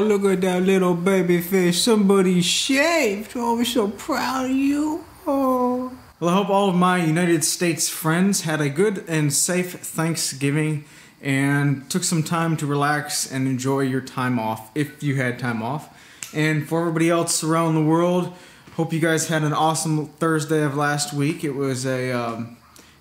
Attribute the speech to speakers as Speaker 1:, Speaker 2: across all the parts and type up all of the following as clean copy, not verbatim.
Speaker 1: look at that little baby face. Somebody shaved. Oh, I'm so proud of you. Oh. Well, I hope all of my United States friends had a good and safe Thanksgiving and took some time to relax and enjoy your time off, if you had time off. And for everybody else around the world, hope you guys had an awesome Thursday of last week. It was a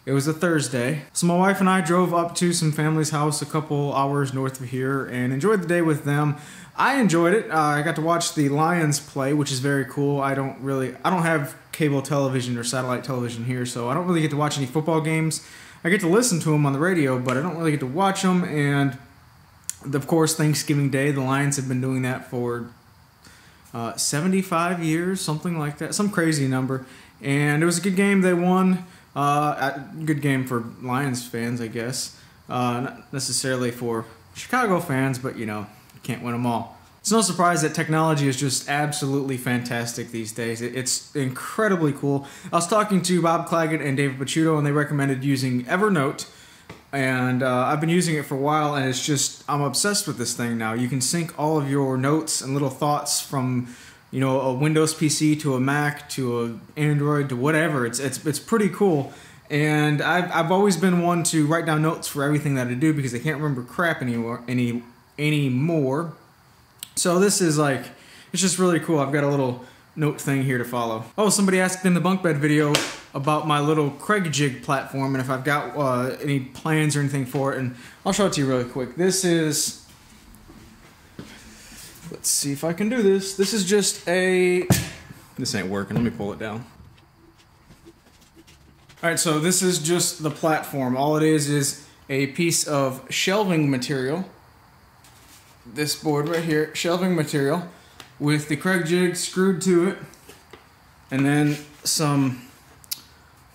Speaker 1: Thursday. So my wife and I drove up to some family's house a couple hours north of here and enjoyed the day with them. I enjoyed it. I got to watch the Lions play, which is very cool. I don't have cable television or satellite television here, so I don't really get to watch any football games. I get to listen to them on the radio, but I don't really get to watch them. And of course, Thanksgiving Day, the Lions have been doing that for 75 years, something like that, some crazy number. And it was a good game. They won. Good game for Lions fans, I guess. Not necessarily for Chicago fans, but you know, you can't win them all. It's no surprise that technology is just absolutely fantastic these days. It's incredibly cool. I was talking to Bob Claggett and David Picciuto, and they recommended using Evernote. And I've been using it for a while, and it's just, I'm obsessed with this thing now. You can sync all of your notes and little thoughts from, you know, a Windows PC to a Mac to an Android to whatever. It's pretty cool. And I've always been one to write down notes for everything that I do because I can't remember crap anymore. So this is like, it's just really cool. I've got a little note thing here to follow. Oh, somebody asked in the bunk bed video about my little Craig jig platform and if I've got any plans or anything for it, and I'll show it to you really quick. This is, let's see if I can do this. This is just this ain't working, let me pull it down. Alright, so this is just the platform. All it is a piece of shelving material. This board right here, shelving material, with the Craig jig screwed to it, and then some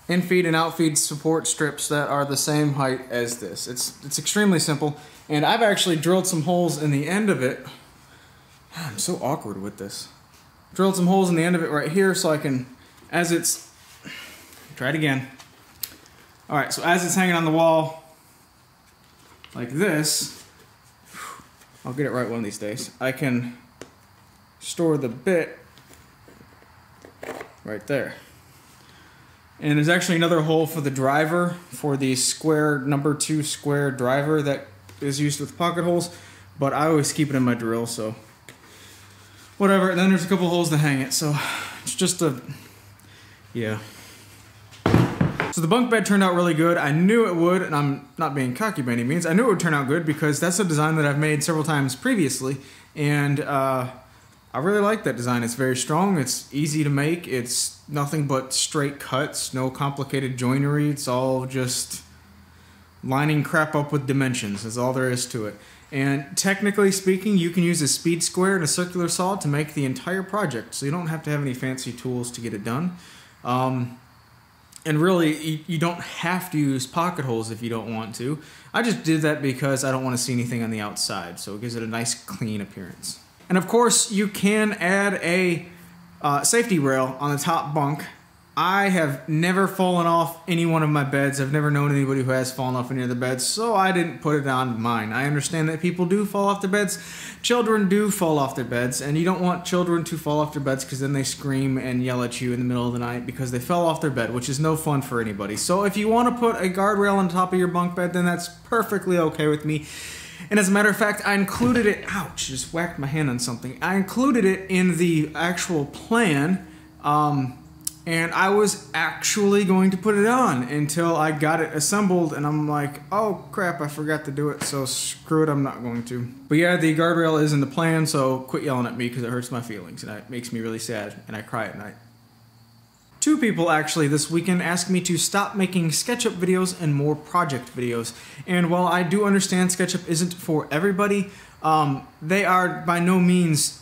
Speaker 1: in-feed and out-feed support strips that are the same height as this. It's extremely simple, and I've actually drilled some holes in the end of it. I'm so awkward with this. Drilled some holes in the end of it right here so I can, as it's, try it again. Alright, so as it's hanging on the wall, like this, I'll get it right one of these days, I can store the bit right there. And there's actually another hole for the driver, for the square, number 2 square driver that is used with pocket holes, but I always keep it in my drill, so whatever. And then there's a couple holes to hang it, so it's just yeah. So the bunk bed turned out really good. I knew it would, and I'm not being cocky by any means. I knew it would turn out good because that's a design that I've made several times previously, and I really like that design. It's very strong, it's easy to make, it's nothing but straight cuts, no complicated joinery, it's all just lining crap up with dimensions, that's all there is to it. And technically speaking, you can use a speed square and a circular saw to make the entire project, so you don't have to have any fancy tools to get it done. And really, you don't have to use pocket holes if you don't want to. I just did that because I don't want to see anything on the outside, so it gives it a nice clean appearance. And of course, you can add a safety rail on the top bunk. I have never fallen off any one of my beds. I've never known anybody who has fallen off any of the beds, so I didn't put it on mine. I understand that people do fall off their beds. Children do fall off their beds, and you don't want children to fall off their beds because then they scream and yell at you in the middle of the night because they fell off their bed, which is no fun for anybody. So if you want to put a guardrail on top of your bunk bed, then that's perfectly okay with me. And as a matter of fact, I included it, ouch, just whacked my hand on something. I included it in the actual plan, and I was actually going to put it on until I got it assembled, and I'm like, oh crap, I forgot to do it, so screw it, I'm not going to. But yeah, the guardrail is in the plan, so quit yelling at me because it hurts my feelings, and it makes me really sad, and I cry at night. 2 people actually this weekend asked me to stop making SketchUp videos and more project videos. And while I do understand SketchUp isn't for everybody, they are by no means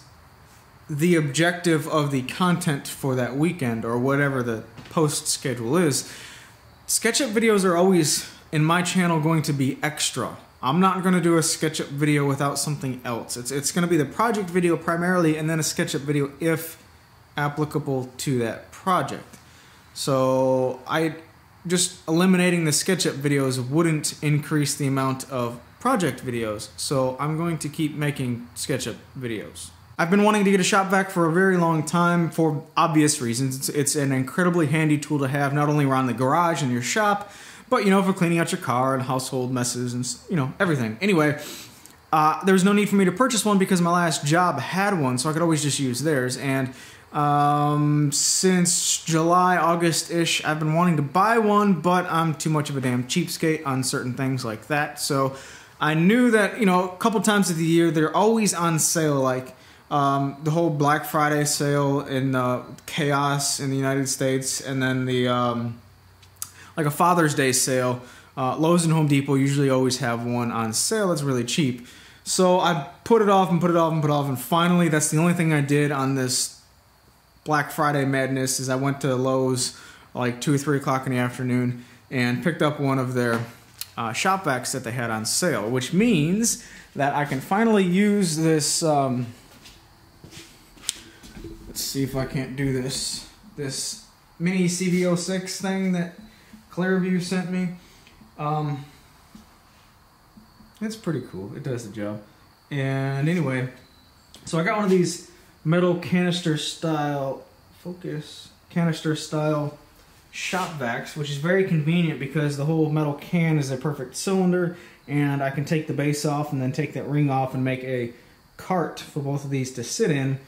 Speaker 1: the objective of the content for that weekend or whatever the post schedule is. SketchUp videos are always, in my channel, going to be extra. I'm not going to do a SketchUp video without something else. It's going to be the project video primarily and then a SketchUp video if applicable to that project. So just eliminating the SketchUp videos wouldn't increase the amount of project videos. So I'm going to keep making SketchUp videos. I've been wanting to get a ShopVac for a very long time for obvious reasons. It's an incredibly handy tool to have, not only around the garage in your shop, but, you know, for cleaning out your car and household messes and, you know, everything. Anyway, there was no need for me to purchase one because my last job had one, so I could always just use theirs. And since July, August-ish, I've been wanting to buy one, but I'm too much of a damn cheapskate on certain things like that. So I knew that, you know, a couple times of the year, they're always on sale, like the whole Black Friday sale in Chaos in the United States, and then the like a Father's Day sale. Lowe's and Home Depot usually always have one on sale that's really cheap. So I put it off and put it off and put it off, and finally that's the only thing I did on this Black Friday madness is I went to Lowe's like 2 or 3 o'clock in the afternoon and picked up one of their ShopVacs that they had on sale, which means that I can finally use this let's see if I can't do this mini CV06 thing that Clearview sent me. It's pretty cool. It does the job. And anyway, so I got one of these metal canister style ShopVacs, which is very convenient because the whole metal can is a perfect cylinder, and I can take the base off and then take that ring off and make a cart for both of these to sit in,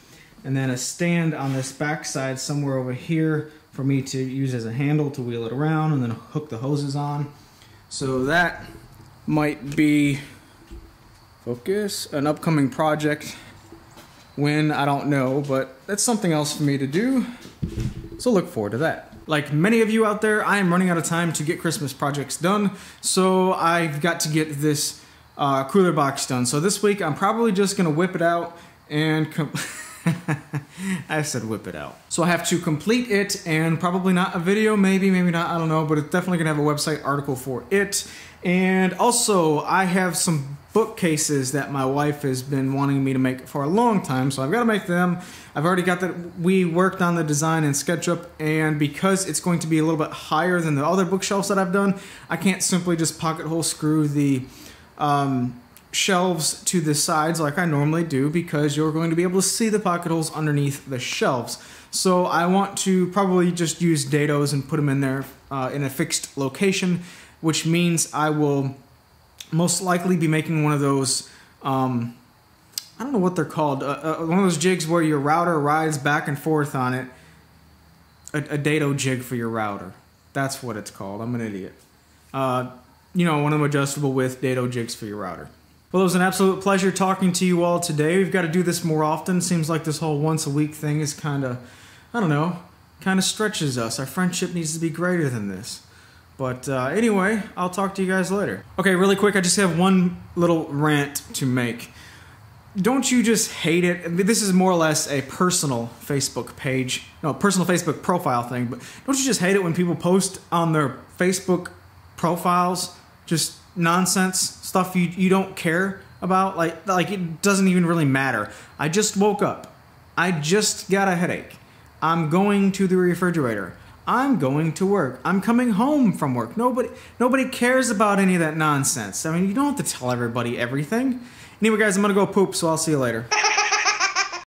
Speaker 1: and then a stand on this back side somewhere over here for me to use as a handle to wheel it around and then hook the hoses on. So that might be, focus, an upcoming project. When, I don't know, but that's something else for me to do. So look forward to that. Like many of you out there, I am running out of time to get Christmas projects done, so I've got to get this cooler box done. So this week I'm probably just gonna whip it out and I said whip it out. So I have to complete it, and probably not a video, maybe not, I don't know, but it's definitely gonna have a website article for it. And also I have some bookcases that my wife has been wanting me to make for a long time, so I've got to make them. I've already got that. We worked on the design in SketchUp, and because it's going to be a little bit higher than the other bookshelves that I've done, I can't simply just pocket hole screw the shelves to the sides like I normally do, because you're going to be able to see the pocket holes underneath the shelves. So I want to probably just use dados and put them in there in a fixed location, which means I will most likely be making one of those, I don't know what they're called, one of those jigs where your router rides back and forth on it, a dado jig for your router. That's what it's called. I'm an idiot. You know, one of them adjustable width dado jigs for your router. Well, it was an absolute pleasure talking to you all today. We've got to do this more often. Seems like this whole once a week thing is kind of, I don't know, kind of stretches us. Our friendship needs to be greater than this. But anyway, I'll talk to you guys later. Okay, really quick, I just have one little rant to make. Don't you just hate it? This is more or less a personal Facebook page, no, personal Facebook profile thing, but don't you just hate it when people post on their Facebook profiles just nonsense stuff you don't care about? Like it doesn't even really matter. I just woke up. I just got a headache. I'm going to the refrigerator. I'm going to work. I'm coming home from work. Nobody cares about any of that nonsense. I mean, you don't have to tell everybody everything. Anyway, guys, I'm going to go poop, so I'll see you later.